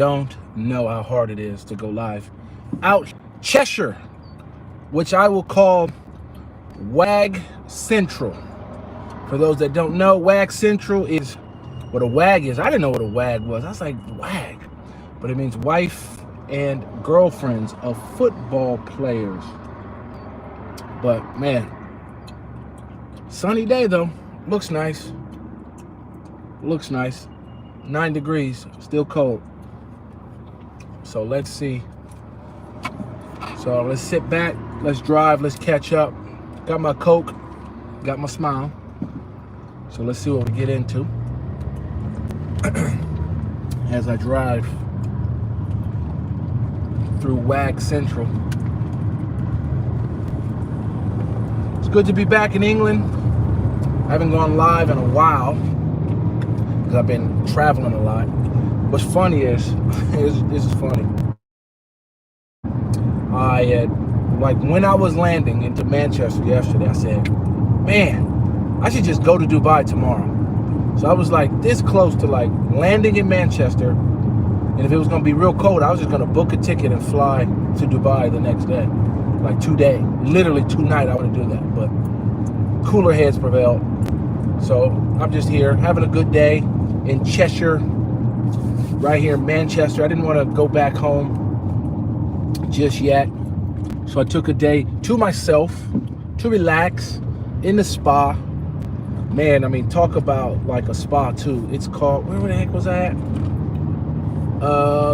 don't know how hard it is to go live out Cheshire, which I will call WAG Central. For those that don't know, WAG Central is what a WAG is. I didn't know what a WAG was. I was like, WAG. But it means wife and girlfriends of football players. But man, sunny day though. Looks nice. Looks nice. 9 degrees, still cold. So let's see. So let's sit back, let's drive, let's catch up. Got my Coke, got my smile. So let's see what we get into as I drive through WAG Central. It's good to be back in England. I haven't gone live in a while because I've been traveling a lot. What's funny is, this is funny. I had, like when I was landing into Manchester yesterday, I said, man, I should just go to Dubai tomorrow. So I was like this close to like landing in Manchester. And if it was gonna be real cold, I was just gonna book a ticket and fly to Dubai the next day. Like 2 days, literally 2 nights I would do that. But cooler heads prevailed. So I'm just here having a good day in Cheshire, right here in Manchester. I didn't want to go back home just yet. So I took a day to myself to relax in the spa. Man, I mean, talk about like a spa too. It's called, where the heck was I at?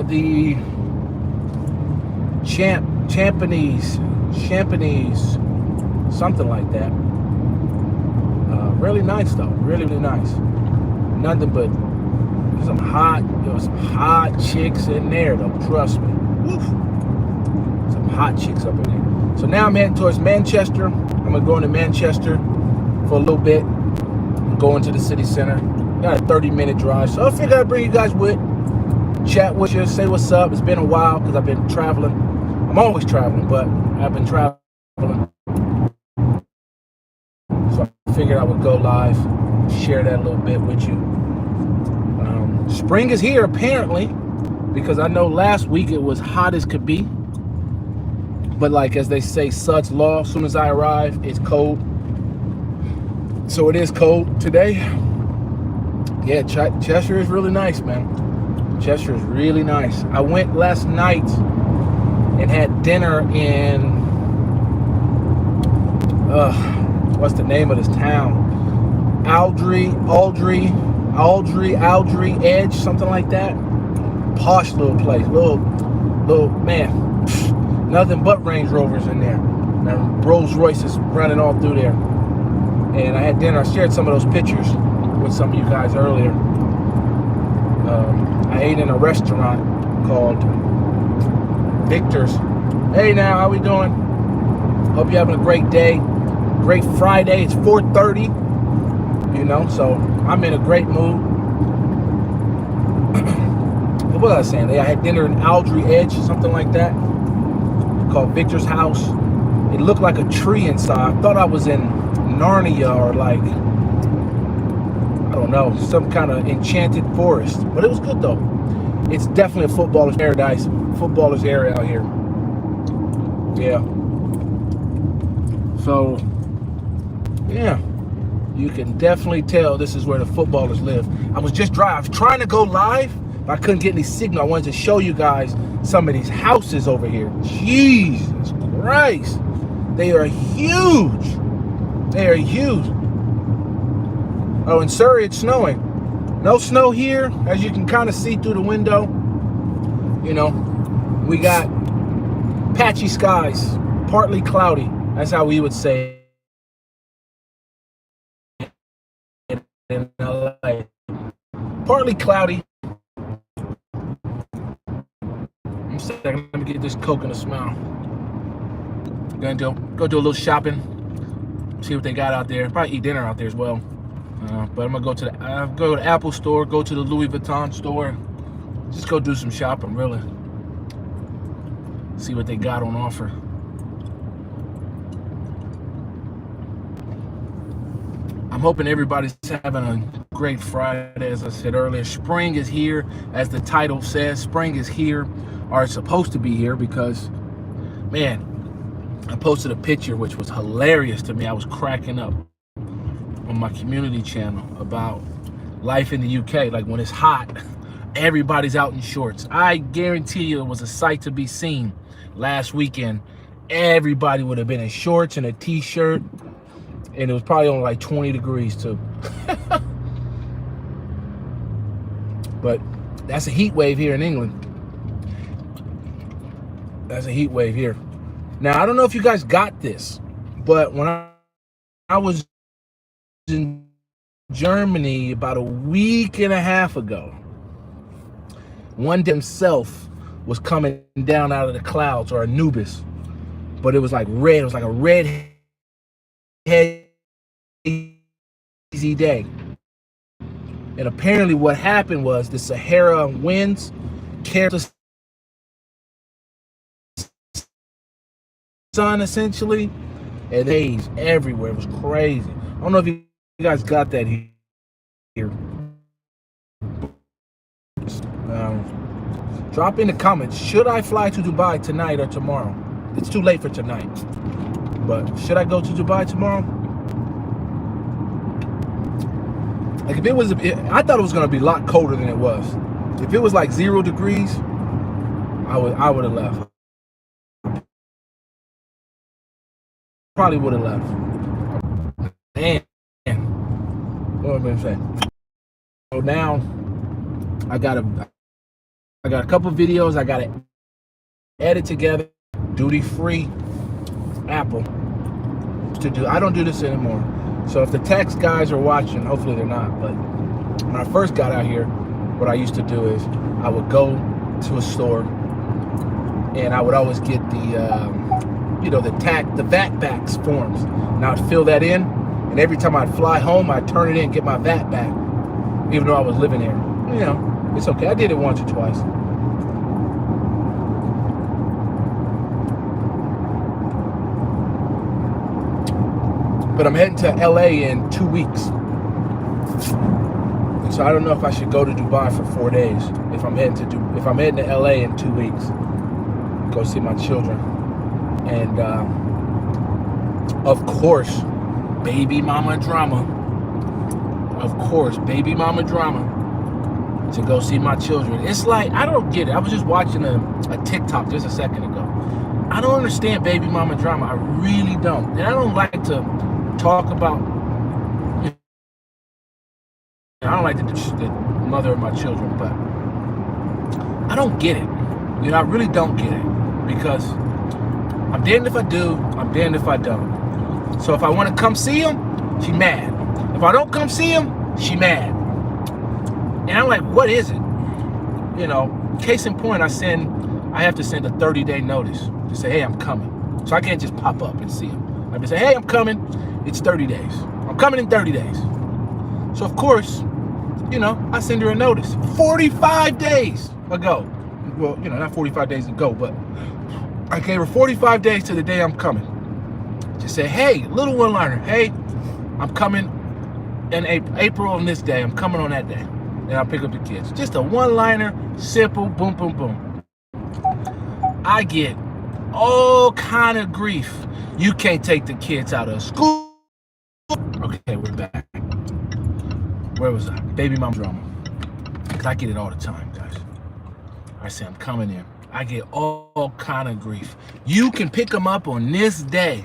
The Championese, something like that. Really nice though, really nice. Nothing but some hot chicks in there though, trust me. Woof. Some hot chicks up in there. So now I'm heading towards Manchester. I'm gonna go into Manchester for a little bit, go into the city center. Got a 30-minute drive, so I figured I'd bring you guys with, chat with you, say what's up. It's been a while because I've been traveling. I'm always traveling, but I've been traveling. So I figured I would go live, share that a little bit with you. Spring is here apparently, because I know last week it was hot as could be. But like as they say, Sud's Law, as soon as I arrive, it's cold. So it is cold today. Yeah, Cheshire is really nice, man. Cheshire is really nice. I went last night and had dinner in, what's the name of this town? Aldry Edge, something like that. Posh little place, little man, nothing but Range Rovers in there. Now Rolls Royces running all through there. And I had dinner. I shared some of those pictures with some of you guys earlier. I ate in a restaurant called Victor's. Hey now, how we doing? Hope you're having a great day. Great Friday. It's 4:30. You know, so I'm in a great mood. What was I saying? I had dinner in Aldry Edge, something like that, called Victor's House. It looked like a tree inside. I thought I was in Narnia or like, I don't know, some kind of enchanted forest. But it was good though. It's definitely a footballer's paradise, footballer's area out here. Yeah. So, yeah. You can definitely tell this is where the footballers live. I was trying to go live, but I couldn't get any signal. I wanted to show you guys some of these houses over here. Jesus Christ. They are huge. They are huge. Oh, in Surrey, it's snowing. No snow here, as you can kind of see through the window. You know, we got patchy skies, partly cloudy. That's how we would say it in LA. Partly cloudy. One second, let me get this Coke and a smile. Gonna go do a little shopping, see what they got out there. Probably eat dinner out there as well. But I'm gonna go to the Apple store, go to the Louis Vuitton store, just go do some shopping, really. See what they got on offer. I'm hoping everybody's having a great Friday. As I said earlier, spring is here, as the title says. Spring is here, or it's supposed to be here, because, man, I posted a picture which was hilarious to me. I was cracking up on my community channel about life in the UK. Like, when it's hot, everybody's out in shorts. I guarantee you it was a sight to be seen last weekend. Everybody would have been in shorts and a t-shirt, and it was probably only like 20 degrees too. But that's a heat wave here in England. That's a heat wave here. Now, I don't know if you guys got this, but when I was in Germany about a week and a half ago, one day himself was coming down out of the clouds, or Anubis, but it was like red. It was like a red hazy day. And apparently what happened was the Sahara winds carried the sun, essentially, and haze everywhere. It was crazy. I don't know if you guys got that here. Drop in the comments, should I fly to Dubai tonight or tomorrow? It's too late for tonight, but should I go to Dubai tomorrow? Like, if it was, I thought it was gonna be a lot colder than it was. If it was like 0 degrees, I would have left. Probably would have left. And what am I saying? So now I got a couple videos I gotta edit together, duty-free Apple to do. I don't do this anymore. So if the tax guys are watching, hopefully they're not, but when I first got out here, what I used to do is I would go to a store and I would always get the VAT backs forms, and I would fill that in, and every time I'd fly home, I'd turn it in and get my VAT back, even though I was living here. You know, it's okay. I did it once or twice. But I'm heading to LA in 2 weeks. And so I don't know if I should go to Dubai for 4 days. If I'm heading to LA in 2 weeks, go see my children. And of course, baby mama drama. Of course, baby mama drama. To go see my children. It's like, I don't get it. I was just watching a TikTok just a second ago. I don't understand baby mama drama. I really don't. And I don't like to talk about, I don't like the mother of my children, but I don't get it. You know, I really don't get it, because I'm damned if I do, I'm damned if I don't. So if I want to come see him, she mad. If I don't come see him, she mad. And I'm like, what is it? You know, case in point, I have to send a 30-day notice to say, hey, I'm coming. So I can't just pop up and see him. I have to say, hey, I'm coming. It's 30 days. I'm coming in 30 days. So of course, you know, I send her a notice 45 days ago. Well, you know, not 45 days ago, but I gave her 45 days to the day I'm coming. Just say, hey, little one-liner, hey, I'm coming in April on this day. I'm coming on that day. And I'll pick up the kids. Just a one-liner, simple, boom, boom, boom. I get all kind of grief. You can't take the kids out of school. Okay, we're back. Where was I? Baby mom drama. Because I get it all the time, guys. I say I'm coming in. I get all kind of grief. You can pick them up on this day.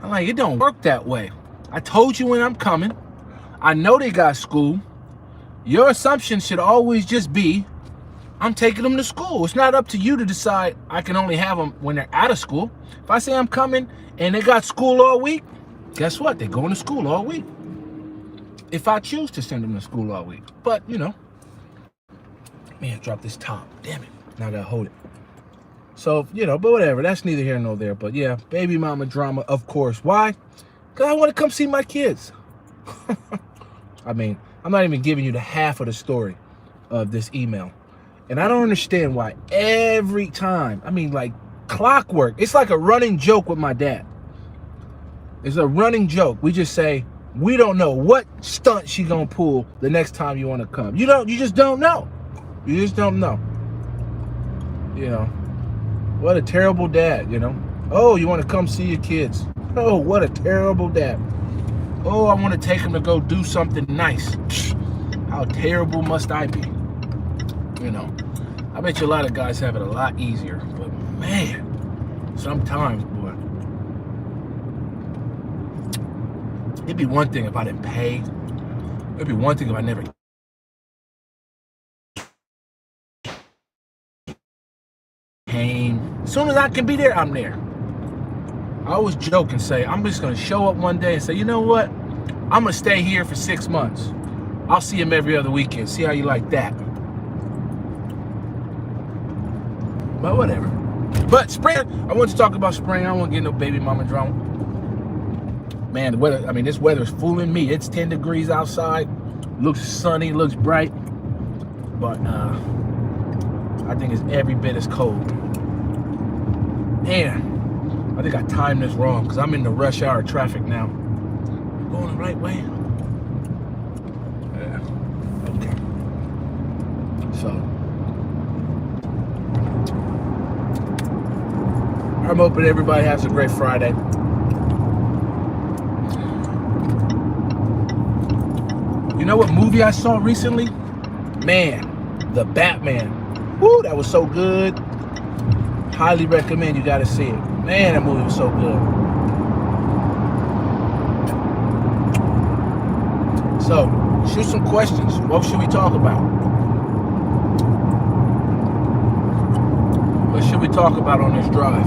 I'm like, it don't work that way. I told you when I'm coming. I know they got school. Your assumption should always just be, I'm taking them to school. It's not up to you to decide I can only have them when they're out of school. If I say I'm coming and they got school all week, guess what? They're going to school all week. If I choose to send them to school all week. But, you know, man, drop this top. Damn it. Now I gotta hold it. So, you know, but whatever. That's neither here nor there. But yeah, baby mama drama, of course. Why? Because I want to come see my kids. I mean, I'm not even giving you the half of the story of this email. And I don't understand why every time, I mean, like clockwork, it's like a running joke with my dad. It's a running joke. We just say, We don't know what stunt she gonna pull the next time you want to come. You just don't know. You just don't know. You know, what a terrible dad, you know. Oh, you want to come see your kids. Oh, what a terrible dad. Oh, I want to take them to go do something nice. How terrible must I be? You know, I bet you a lot of guys have it a lot easier. But man, sometimes, boy, it'd be one thing if I didn't pay. It'd be one thing if I never came. As soon as I can be there, I'm there. I always joke and say, I'm just going to show up one day and say, you know what? I'm going to stay here for 6 months. I'll see him every other weekend. See how you like that. But whatever. But spring, I want to talk about spring. I don't want to get no baby mama drama. Man, the weather, I mean, this weather is fooling me. It's 10 degrees outside. Looks sunny, looks bright. But I think it's every bit as cold. Man, I think I timed this wrong because I'm in the rush hour traffic now. I'm going the right way. Yeah. Okay. So I'm hoping everybody has a great Friday. You know what movie I saw recently? Man, The Batman. Woo, that was so good. Highly recommend. You got to see it. Man, that movie was so good. So, shoot some questions. What should we talk about? What should we talk about on this drive?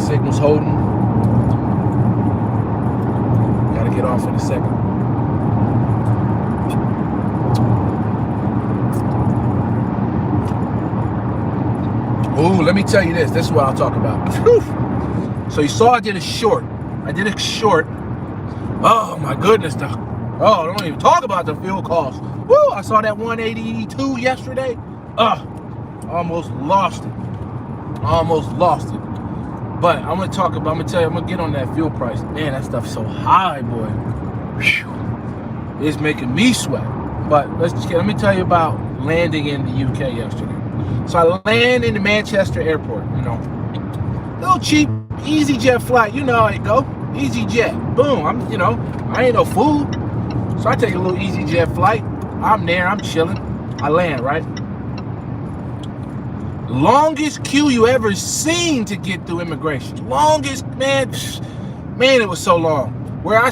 Signal's holding. Gotta get off in a second. Ooh, let me tell you this. This is what I'll talk about. Whew. So you saw I did a short. Oh my goodness. Oh, don't even talk about the fuel costs. Woo, I saw that 182 yesterday. Almost lost it. But I'm gonna get on that fuel price. Man, that stuff's so high, boy. Whew. It's making me sweat. But let me tell you about landing in the UK yesterday. So I land in the Manchester airport, you know. Little cheap, EasyJet flight. You know how it go. EasyJet. Boom. I ain't no fool. So I take a little EasyJet flight. I'm there, I'm chilling. I land, right? Longest queue you ever seen to get through immigration. Longest, man, it was so long. When I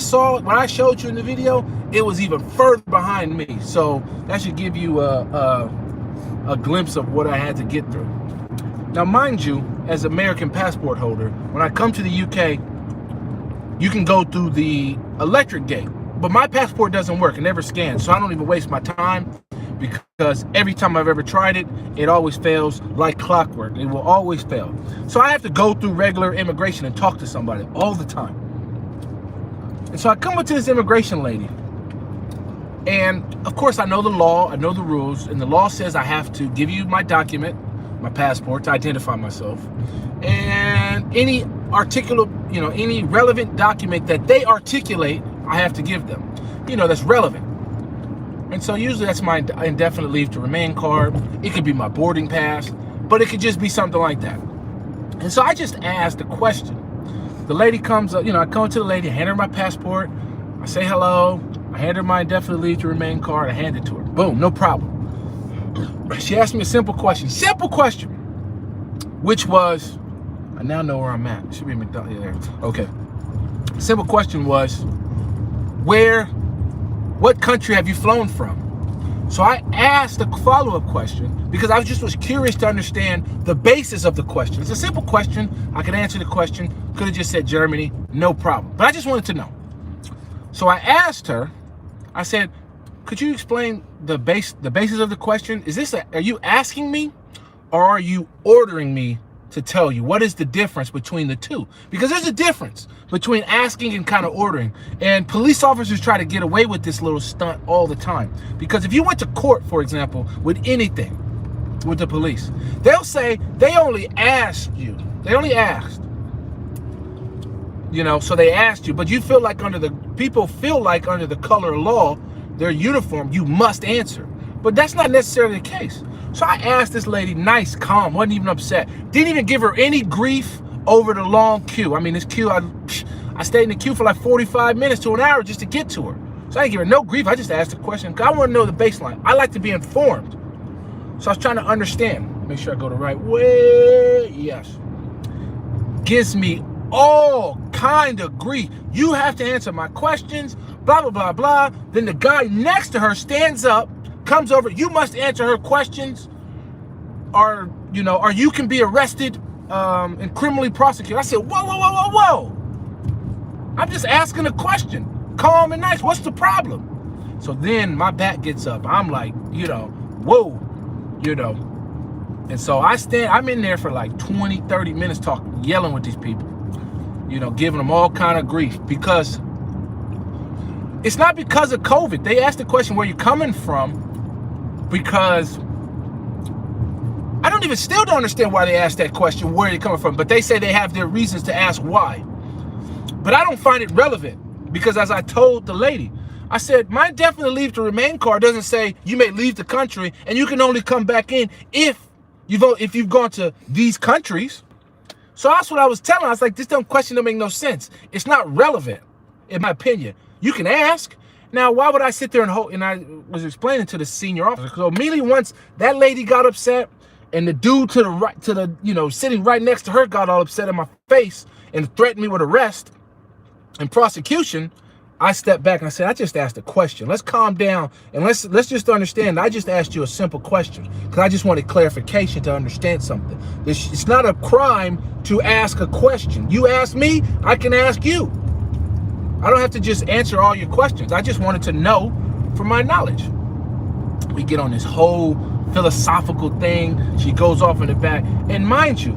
showed you in the video, it was even further behind me. So that should give you a glimpse of what I had to get through. Now, mind you, as an American passport holder, when I come to the UK, you can go through the electric gate, but my passport doesn't work. It never scans, so I don't even waste my time because every time I've ever tried it, it always fails like clockwork. It will always fail. So I have to go through regular immigration and talk to somebody all the time. And so I come up to this immigration lady. And of course, I know the law, I know the rules, and the law says I have to give you my document, my passport, to identify myself, and any any relevant document that they articulate, I have to give them, that's relevant. And so usually that's my indefinite leave to remain card. It could be my boarding pass, but it could just be something like that. And so I just asked a question. The lady comes up, I come to the lady, hand her my passport, I say hello. I hand her my indefinite leave to remain card. I hand it to her. Boom, no problem. She asked me a simple question, which was, I now know where I'm at. It should be McDonald's there. Okay. Simple question was, what country have you flown from? So I asked a follow-up question because I was curious to understand the basis of the question. It's a simple question. I could answer the question. Could have just said Germany, no problem. But I just wanted to know. So I asked her, I said, could you explain the basis of the question? Are you asking me or are you ordering me to tell you? What is the difference between the two? Because there's a difference between asking and kind of ordering. And police officers try to get away with this little stunt all the time. Because if you went to court, for example, with anything, with the police, they'll say they only asked, You know, so they asked you, but you feel like people feel like under the color of law, their uniform, you must answer. But that's not necessarily the case. So I asked this lady, nice, calm, wasn't even upset. Didn't even give her any grief over the long queue. I mean, this queue, I stayed in the queue for like 45 minutes to an hour just to get to her. So I didn't give her no grief. I just asked a question because I want to know the baseline. I like to be informed. So I was trying to understand. Make sure I go the right way. Yes. Gives me all kind of grief. You have to answer my questions, blah, blah, blah, blah. Then the guy next to her stands up, comes over. You must answer her questions or you can be arrested and criminally prosecuted. I said, whoa, whoa, whoa, whoa, whoa. I'm just asking a question. Calm and nice. What's the problem? So then my back gets up. I'm like, whoa, And so I'm in there for like 20, 30 minutes talking, yelling with these people, giving them all kind of grief because it's not because of COVID. They asked the question, where you coming from? Because still don't understand why they asked that question, where are you coming from? But they say they have their reasons to ask why. But I don't find it relevant because as I told the lady, I said, my definite leave to remain card doesn't say you may leave the country and you can only come back in if you've gone to these countries. So that's what I was telling her. I was like, this question don't make no sense. It's not relevant, in my opinion. You can ask. Now, why would I sit there and hold? And I was explaining to the senior officer. So immediately once that lady got upset and the dude to the right, sitting right next to her got all upset in my face and threatened me with arrest and prosecution, I stepped back and I said, I just asked a question. Let's calm down and let's just understand. I just asked you a simple question because I just wanted clarification to understand something. It's not a crime to ask a question. You ask me, I can ask you. I don't have to just answer all your questions. I just wanted to know for my knowledge. We get on this whole philosophical thing. She goes off in the back. And mind you,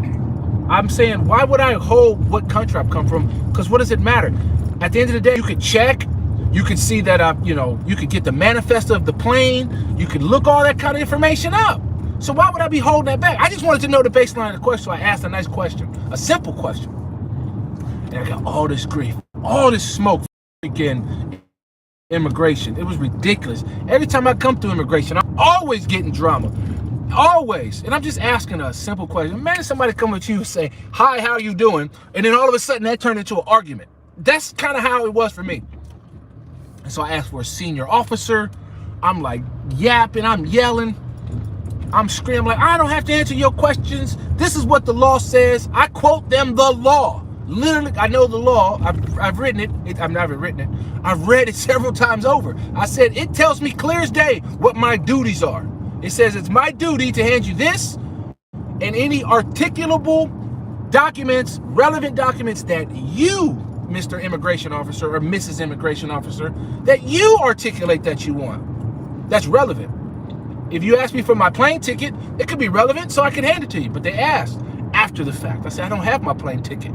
I'm saying, why would I hold what country I've come from? Because what does it matter? At the end of the day, you could check. You could see that, you could get the manifesto of the plane. You could look all that kind of information up. So why would I be holding that back? I just wanted to know the baseline of the question. So I asked a nice question, a simple question. And I got all this grief, all this smoke, freaking immigration. It was ridiculous. Every time I come through immigration, I'm always getting drama. Always. And I'm just asking a simple question. Imagine somebody come up to you and say, hi, how you doing? And then all of a sudden that turned into an argument. That's kind of how it was for me. And so I asked for a senior officer. I'm like yapping, I'm yelling, I'm screaming like, I don't have to answer your questions. This is what the law says. I quote them the law. Literally, I know the law. I've written it. I've never written it. I've read it several times over. I said, it tells me clear as day what my duties are. It says it's my duty to hand you this and any articulable documents, relevant documents that you, Mr. Immigration Officer or Mrs. Immigration Officer, that you articulate that you want. That's relevant. If you ask me for my plane ticket, it could be relevant, so I can hand it to you. But they asked after the fact. I said, I don't have my plane ticket.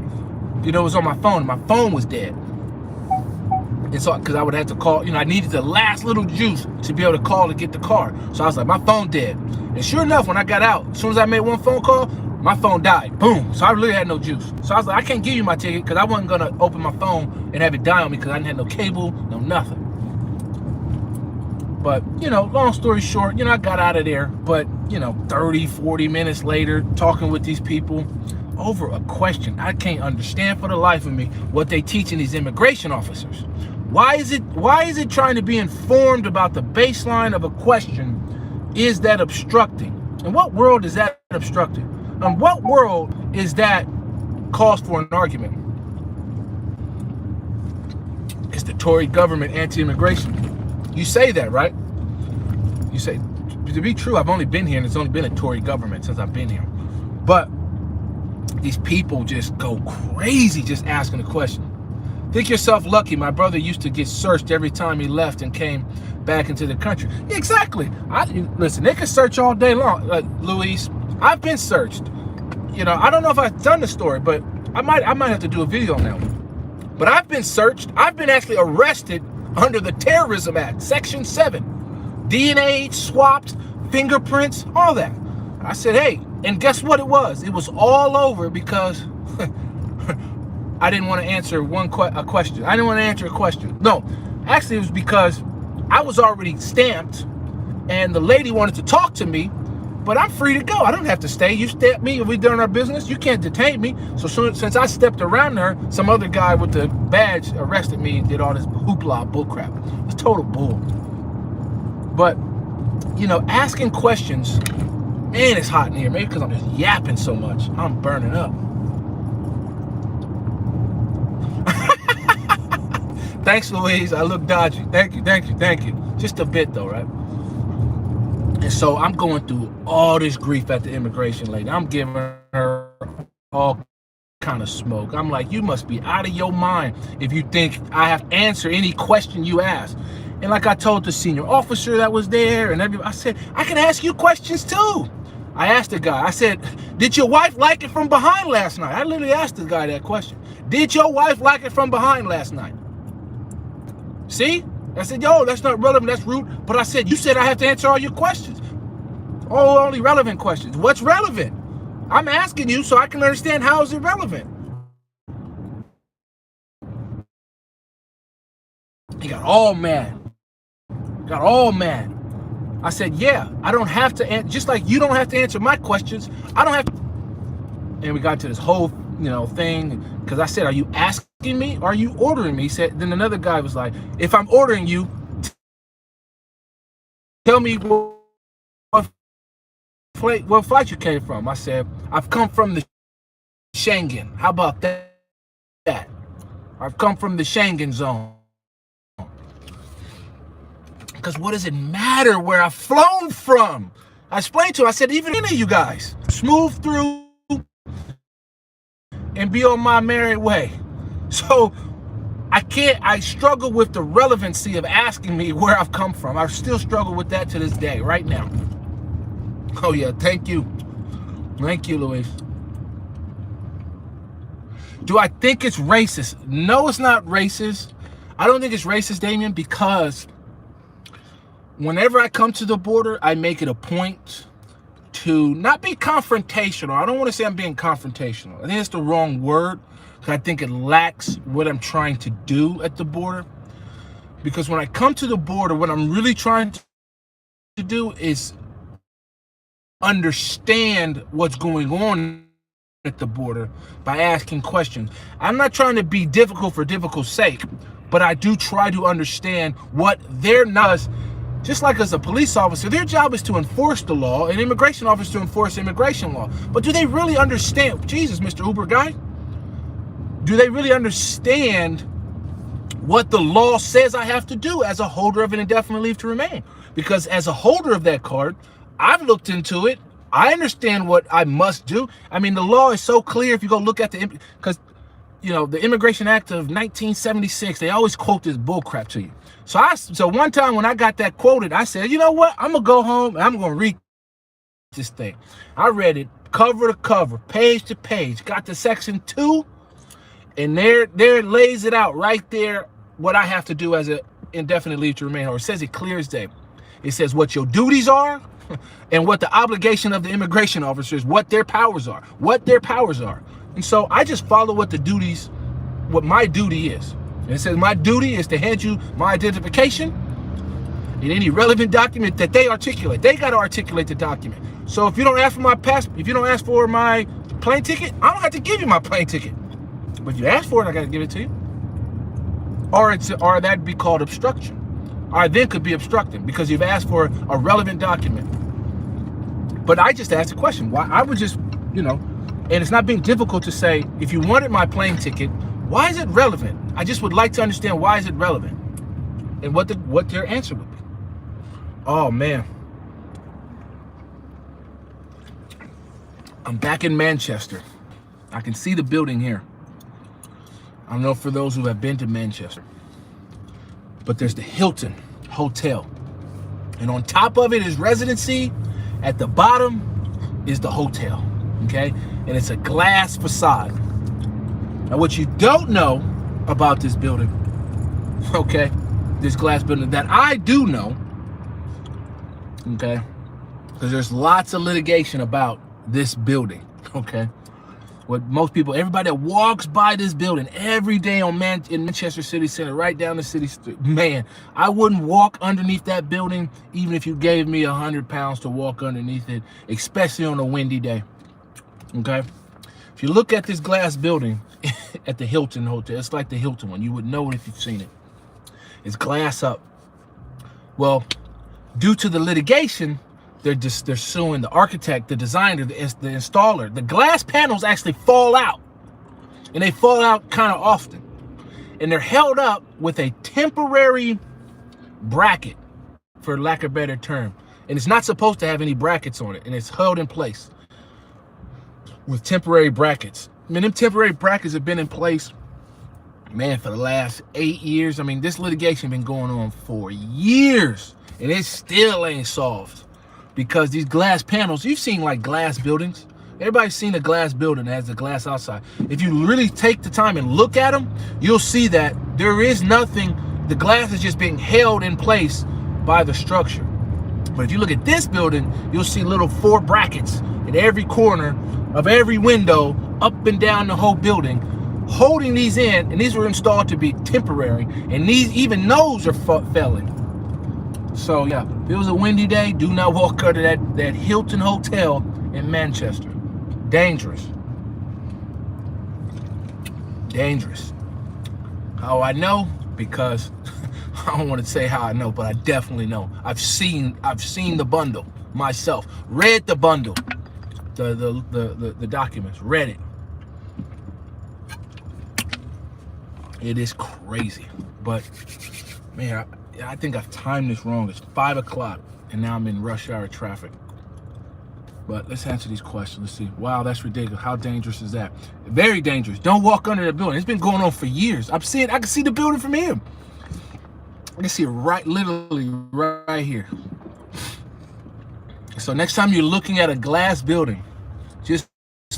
It was on my phone. My phone was dead. And so, because I would have to call, I needed the last little juice to be able to call to get the car. So I was like, my phone dead. And sure enough, when I got out, as soon as I made one phone call, my phone died. Boom. So I really had no juice. So I was like, I can't give you my ticket because I wasn't going to open my phone and have it die on me because I didn't have no cable, no nothing. But, long story short, I got out of there. But, 30, 40 minutes later, talking with these people over a question. I can't understand for the life of me what they teaching these immigration officers. Why is it trying to be informed about the baseline of a question is that obstructing? In what world is that obstructing? In what world is that cause for an argument? It's the Tory government anti-immigration. You say that, right? You say, to be true, I've only been here and it's only been a Tory government since I've been here. But these people just go crazy just asking a question. Think yourself lucky. My brother used to get searched every time he left and came back into the country. Yeah, exactly. Listen, they can search all day long, Luis. I've been searched. I don't know if I've done the story, but I might have to do a video on that one. But I've been searched. I've been actually arrested under the Terrorism Act, Section 7. DNA swapped, fingerprints, all that. I said, hey, and guess what it was? It was all over because I didn't want to answer a question. I didn't want to answer a question. No, actually it was because I was already stamped and the lady wanted to talk to me, but I'm free to go. I don't have to stay. You stamped me and we done our business. You can't detain me. So since I stepped around her, some other guy with the badge arrested me and did all this hoopla bullcrap. It's total bull. But, you know, asking questions, man, it's hot in here. Maybe because I'm just yapping so much. I'm burning up. Thanks, Louise. I look dodgy. Thank you, thank you, thank you. Just a bit though, right? And so I'm going through all this grief at the immigration lady. I'm giving her all kind of smoke. I'm like, you must be out of your mind if you think I have to answer any question you ask. And like I told the senior officer that was there and everybody, I said, I can ask you questions too. I asked the guy, I said, did your wife like it from behind last night? I literally asked the guy that question. Did your wife like it from behind last night? See? I said, yo, that's not relevant, that's rude. But I said, you said I have to answer all your questions. Oh, only relevant questions. What's relevant? I'm asking you so I can understand how is it relevant. He got all mad. Got all mad. I said, yeah, I don't have to answer, just like you don't have to answer my questions. I don't have to. And we got to this whole, you know, thing, because I said, are you asking me? Or are you ordering me? He said, then another guy was like, if I'm ordering you, tell me what flight you came from. I said, I've come from the Schengen. How about that? I've come from the Schengen zone. Because what does it matter where I've flown from? I explained to him, I said, even any of you guys, smooth through and be on my merry way. So I struggle with the relevancy of asking me where I've come from. I still struggle with that to this day, right now. Oh yeah, thank you. Thank you, Louise. Do I think it's racist? No, it's not racist. I don't think it's racist, Damien, because whenever I come to the border, I make it a point to not be confrontational. I don't want to say I'm being confrontational. I think it's the wrong word, because I think it lacks what I'm trying to do at the border. Because when I come to the border, what I'm really trying to do is understand what's going on at the border by asking questions. I'm not trying to be difficult for difficult's sake, but I do try to understand what their knowledge. Just like as a police officer, their job is to enforce the law, and immigration officers to enforce immigration law. But do they really understand? Jesus, Mr. Uber guy, do they really understand what the law says I have to do as a holder of an indefinite leave to remain? Because as a holder of that card, I've looked into it. I understand what I must do. I mean, the law is so clear if you go look at because, you know, the Immigration Act of 1976, they always quote this bullcrap to you. So one time when I got that quoted, I said, you know what? I'm going to go home and I'm going to read this thing. I read it cover to cover, page to page, got to section 2, and there it lays it out right there, what I have to do as an indefinite leave to remain, or it says it clear as day. It says what your duties are and what the obligation of the immigration officers, what their powers are, And so I just follow what my duty is. And it says my duty is to hand you my identification and any relevant document that they articulate. They got to articulate the document. So if you don't ask for my passport, if you don't ask for my plane ticket, I don't have to give you my plane ticket. But if you ask for it, I got to give it to you. Or that'd be called obstruction. Or then could be obstructing because you've asked for a relevant document. But I just asked a question. Why? I would just, you know, and it's not being difficult to say, if you wanted my plane ticket, why is it relevant? I just would like to understand why is it relevant and what their answer would be. Oh man. I'm back in Manchester. I can see the building here. I don't know for those who have been to Manchester, but there's the Hilton Hotel. And on top of it is residency. At the bottom is the hotel, okay? And it's a glass facade. Now, what you don't know about this building, okay, this glass building, that I do know, okay, because there's lots of litigation about this building, okay? what most people, everybody that walks by this building every day in Manchester City Center, right down the city street, man, I wouldn't walk underneath that building even if you gave me £100 to walk underneath it, especially on a windy day. Okay, if you look at this glass building at the Hilton Hotel, it's like the Hilton one. You would know it if you've seen it. It's glass up. Well, due to the litigation, they're suing the architect, the designer, the installer. The glass panels actually fall out, and they fall out kind of often, and they're held up with a temporary bracket, for lack of a better term, and it's not supposed to have any brackets on it, and it's held in place with temporary brackets. I mean, them temporary brackets have been in place, man, for the last 8 years. I mean, this litigation been going on for years, and it still ain't solved. Because these glass panels, you've seen like glass buildings. Everybody's seen a glass building that has the glass outside. If you really take the time and look at them, you'll see that there is nothing. The glass is just being held in place by the structure. But if you look at this building, you'll see little 4 brackets in every corner of every window, up and down the whole building, holding these in. And these were installed to be temporary. And even those are failing. So yeah, if it was a windy day, do not walk under that Hilton Hotel in Manchester. Dangerous. Dangerous. How I know? Because I don't want to say how I know, but I definitely know. I've seen the bundle myself. Read the bundle. The documents. Read it. It is crazy. But man, I think I've timed this wrong. It's 5 o'clock, and now I'm in rush hour traffic. But let's answer these questions. Let's see. Wow, that's ridiculous. How dangerous is that? Very dangerous. Don't walk under the building. It's been going on for years. I can see the building from here. I can see it literally right here. So next time you're looking at a glass building, just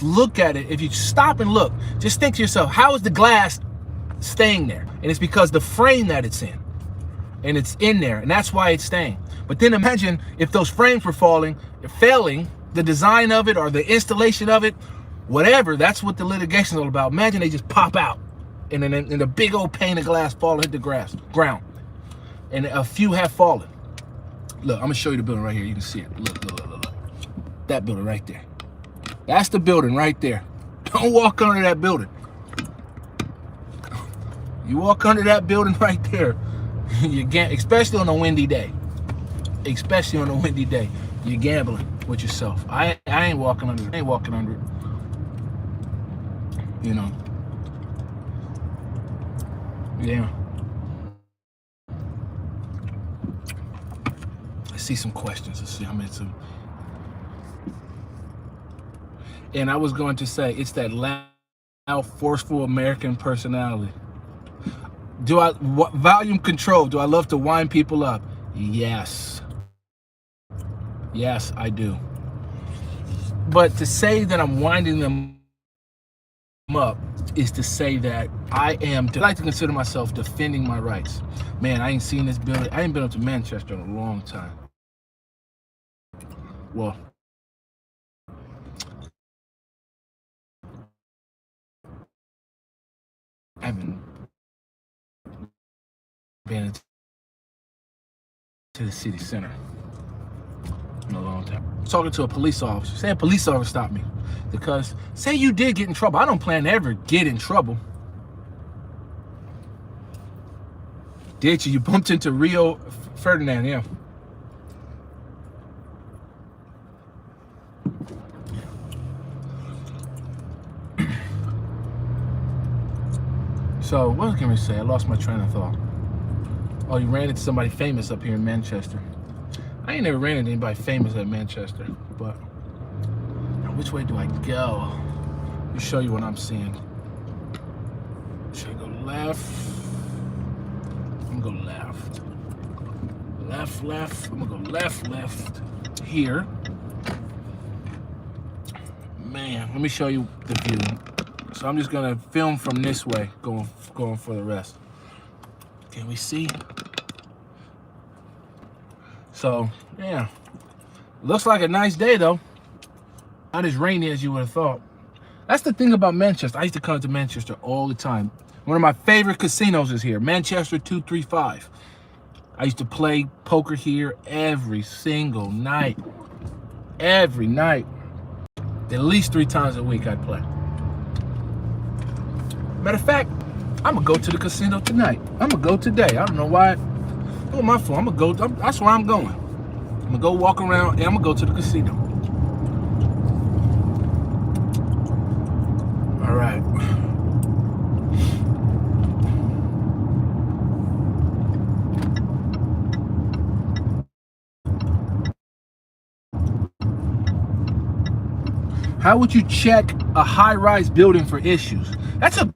look at it. If you stop and look, just think to yourself, how is the glass staying there? And it's because the frame that it's in. And it's in there, and that's why it's staying. But then imagine if those frames were failing, the design of it or the installation of it, whatever. That's what the litigation is all about. Imagine they just pop out, and then a big old pane of glass fall hit the ground, and a few have fallen. Look, I'm gonna show you the building right here. You can see it. Look. That building right there. That's the building right there. Don't walk under that building. You walk under that building right there, you can't, especially on a windy day. Especially on a windy day, you're gambling with yourself. I ain't walking under it. I ain't walking under it. You know. Yeah. Let's see some questions. Let's see how many. And I was going to say, it's that loud, forceful American personality. Volume control, do I love to wind people up? Yes. Yes, I do. But to say that I'm winding them up is to say that I like to consider myself defending my rights. Man, I ain't seen this building. I ain't been up to Manchester in a long time. Well, I haven't been to the city center in a long time. Talking to a police officer, say a police officer stopped me, because say you did get in trouble. I don't plan to ever get in trouble. Did you? You bumped into Rio Ferdinand, yeah. So what can we say? I lost my train of thought. Oh, you ran into somebody famous up here in Manchester. I ain't never ran into anybody famous at Manchester, but now which way do I go? Let me show you what I'm seeing. Should I go left? I'm gonna go left. Left. I'm gonna go left here. Man, let me show you the view. So I'm just gonna film from this way, going for the rest. Can we see? So yeah, looks like a nice day though. Not as rainy as you would have thought. That's the thing about Manchester. I used to come to Manchester all the time. One of my favorite casinos is here, Manchester 235. I used to play poker here every single night. Every night. At least 3 times a week I'd play. Matter of fact, I'm gonna go to the casino tonight. I'm gonna go today. I don't know why. Look at my phone. I'm gonna go. That's where I'm going. I'm gonna go walk around and I'm gonna go to the casino. All right. How would you check a high-rise building for issues? That's a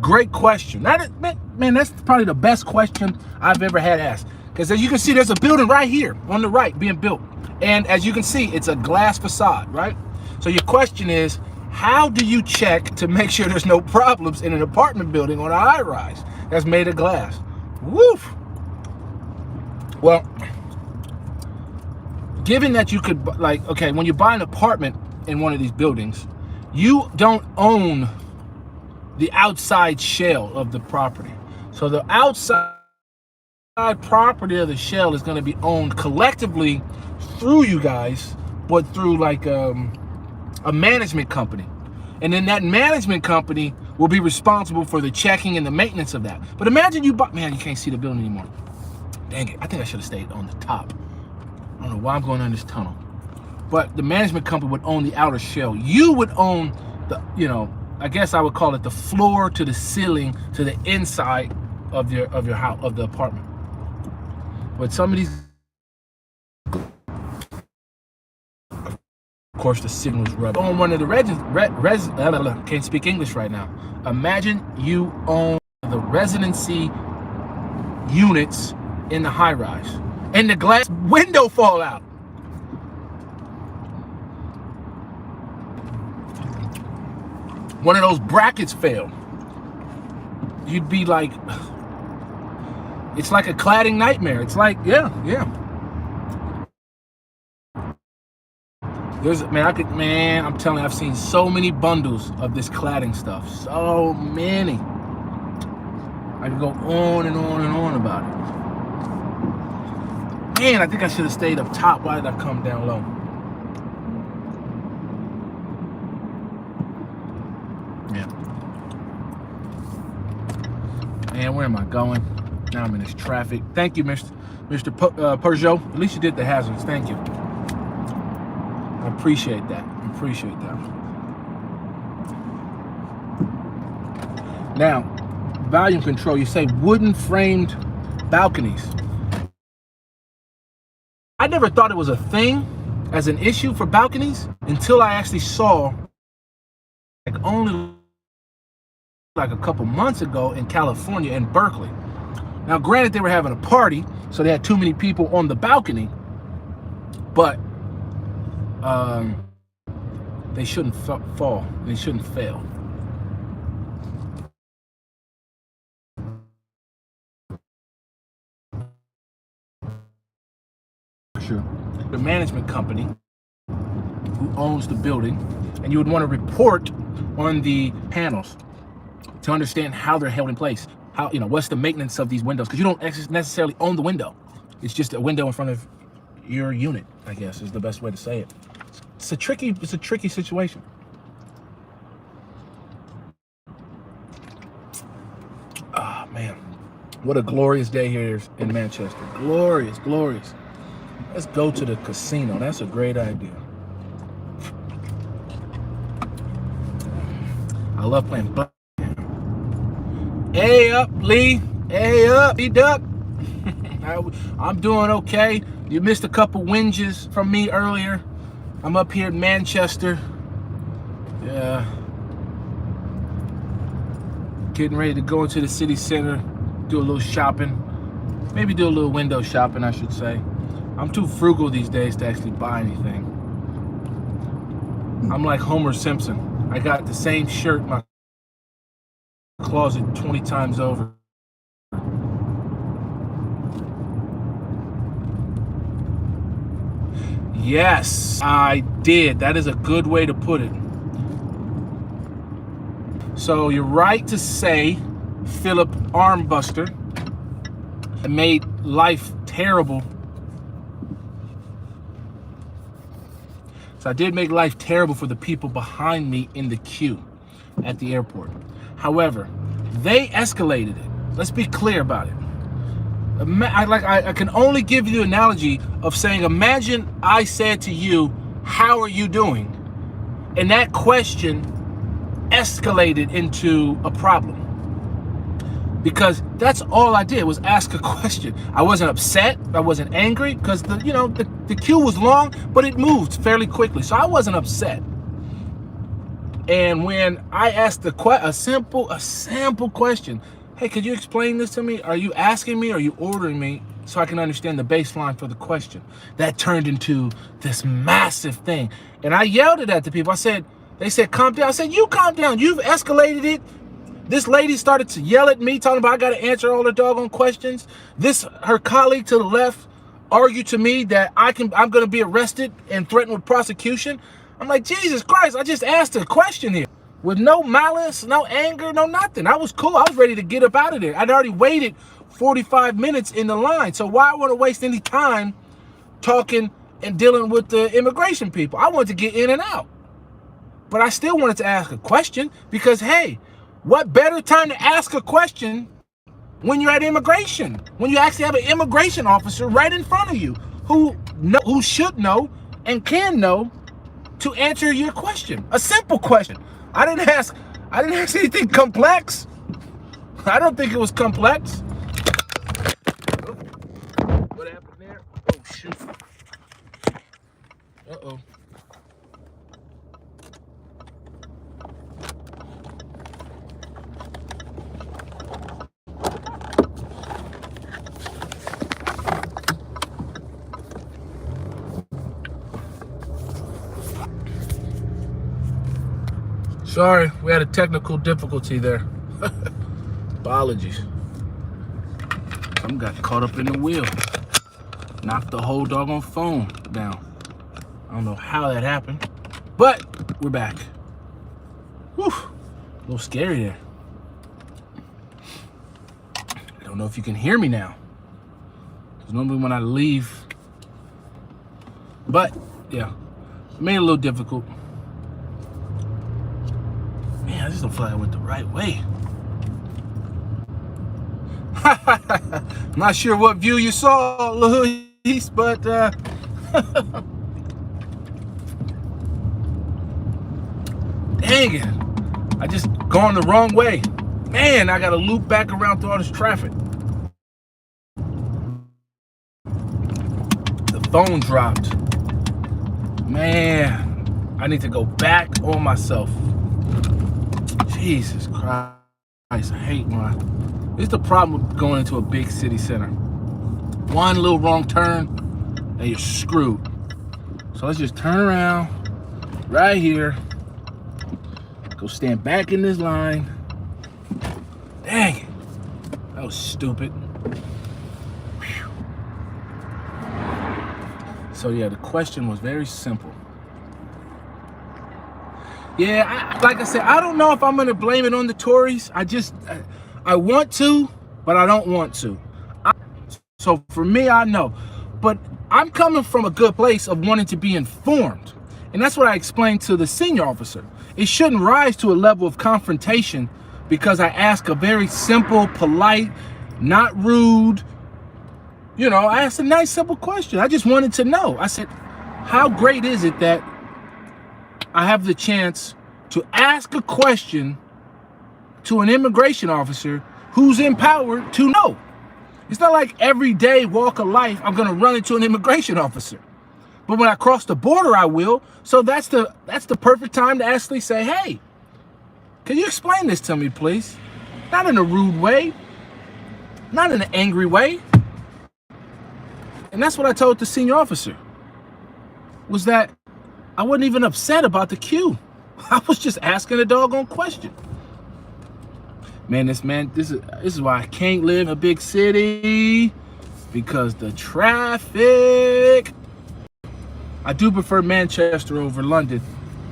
great question. Man, that's probably the best question I've ever had asked. Because as you can see, there's a building right here on the right being built. And as you can see, it's a glass facade, right? So your question is, how do you check to make sure there's no problems in an apartment building on a high-rise that's made of glass? Woof. Well, given that you could, like, okay, when you buy an apartment in one of these buildings, you don't own the outside shell of the property. So the outside property of the shell is going to be owned collectively through you guys, but through like a management company. And then that management company will be responsible for the checking and the maintenance of that. But imagine you buy, man, you can't see the building anymore. Dang it, I think I should have stayed on the top. I don't know why I'm going down this tunnel. But the management company would own the outer shell. You would own the, you know, I guess I would call it the floor to the ceiling to the inside of your house, of the apartment. But some of these, of course, the signal's rubber. On one of the can't speak English right now. Imagine you own the residency units in the high rise, and the glass window fall out. One of those brackets fail. You'd be like, it's like a cladding nightmare. It's like, yeah. I'm telling you, I've seen so many bundles of this cladding stuff. So many. I could go on and on and on about it. Man, I think I should have stayed up top. Why did I come down low? Yeah. Man, where am I going? Now I'm in this traffic. Thank you, Mr. Peugeot. At least you did the hazards. Thank you. I appreciate that. Now, volume control. You say wooden framed balconies. I never thought it was a thing as an issue for balconies until I actually saw, like, only like a couple months ago in California, in Berkeley. Now, granted, they were having a party, so they had too many people on the balcony, but they shouldn't fall. They shouldn't fail. Sure. The management company who owns the building, and you would want to report on the panels to understand how they're held in place. How, you know, what's the maintenance of these windows? Because you don't necessarily own the window. It's just a window in front of your unit, I guess, is the best way to say it. It's a tricky situation. Ah, man. What a glorious day here in Manchester. Glorious, glorious. Let's go to the casino. That's a great idea. I love playing blackjack. Hey up, Lee. Hey up, E-Duck. I'm doing okay. You missed a couple whinges from me earlier. I'm up here in Manchester. Yeah. Getting ready to go into the city center, do a little shopping. Maybe do a little window shopping, I should say. I'm too frugal these days to actually buy anything. I'm like Homer Simpson. I got the same shirt in my closet 20 times over. Yes, I did. That is a good way to put it. So you're right to say Philip Armbuster made life terrible. So I did make life terrible for the people behind me in the queue at the airport. However, they escalated it. Let's be clear about it. I can only give you the analogy of saying, imagine I said to you, how are you doing? And that question escalated into a problem. Because that's all I did was ask a question. I wasn't upset, I wasn't angry, because the queue was long, but it moved fairly quickly. So I wasn't upset. And when I asked a simple question, hey, could you explain this to me? Are you asking me or are you ordering me so I can understand the baseline for the question? That turned into this massive thing. And I yelled it at the people. They said, calm down. I said, you calm down. You've escalated it. This lady started to yell at me, talking about I got to answer all the doggone questions. Her colleague to the left argued to me that I'm going to be arrested and threatened with prosecution. I'm like, Jesus Christ, I just asked a question here with no malice, no anger, no nothing. I was cool. I was ready to get up out of there. I'd already waited 45 minutes in the line. So why want to waste any time talking and dealing with the immigration people? I wanted to get in and out. But I still wanted to ask a question because, hey, what better time to ask a question when you're at immigration? When you actually have an immigration officer right in front of you who should know and can know to answer your question. A simple question. I didn't ask anything complex. I don't think it was complex. What happened there? Oh shoot. Uh-oh. Sorry, we had a technical difficulty there. Apologies. Something got caught up in the wheel. Knocked the whole doggone phone down. I don't know how that happened, but we're back. Whew, a little scary there. I don't know if you can hear me now. Because normally when I leave, but yeah, it made it a little difficult. Man, I just don't feel like I went the right way. I'm not sure what view you saw, Luis, but dang it. I just gone the wrong way. Man, I gotta loop back around through all this traffic. The phone dropped. Man, I need to go back on myself. Jesus Christ, I hate it's the problem with going into a big city center. One little wrong turn and you're screwed. So let's just turn around right here. Go stand back in this line. Dang it, that was stupid. Whew. So yeah, the question was very simple. Yeah, like I said, I don't know if I'm going to blame it on the Tories. I want to, but I don't want to. So for me, I know. But I'm coming from a good place of wanting to be informed. And that's what I explained to the senior officer. It shouldn't rise to a level of confrontation because I ask a very simple, polite, not rude, I asked a nice, simple question. I just wanted to know. I said, how great is it that I have the chance to ask a question to an immigration officer who's empowered to know? It's not like every day walk of life I'm going to run into an immigration officer. But when I cross the border, I will. So that's the perfect time to actually say, hey, can you explain this to me, please? Not in a rude way, not in an angry way. And that's what I told the senior officer, was that I wasn't even upset about the queue. I was just asking a doggone question. This is why I can't live in a big city, because the traffic. I do prefer Manchester over London.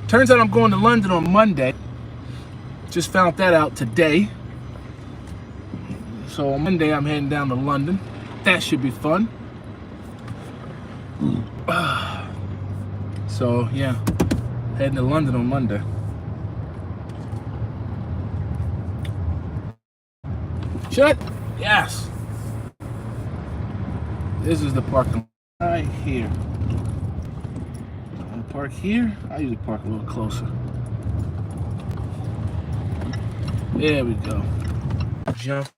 Turns out I'm going to London on Monday. Just found that out today. So on Monday, I'm heading down to London. That should be fun. So yeah, heading to London on Monday. Shut. Yes. This is the parking lot right here. I'm gonna park here. I usually park a little closer. There we go. Jump.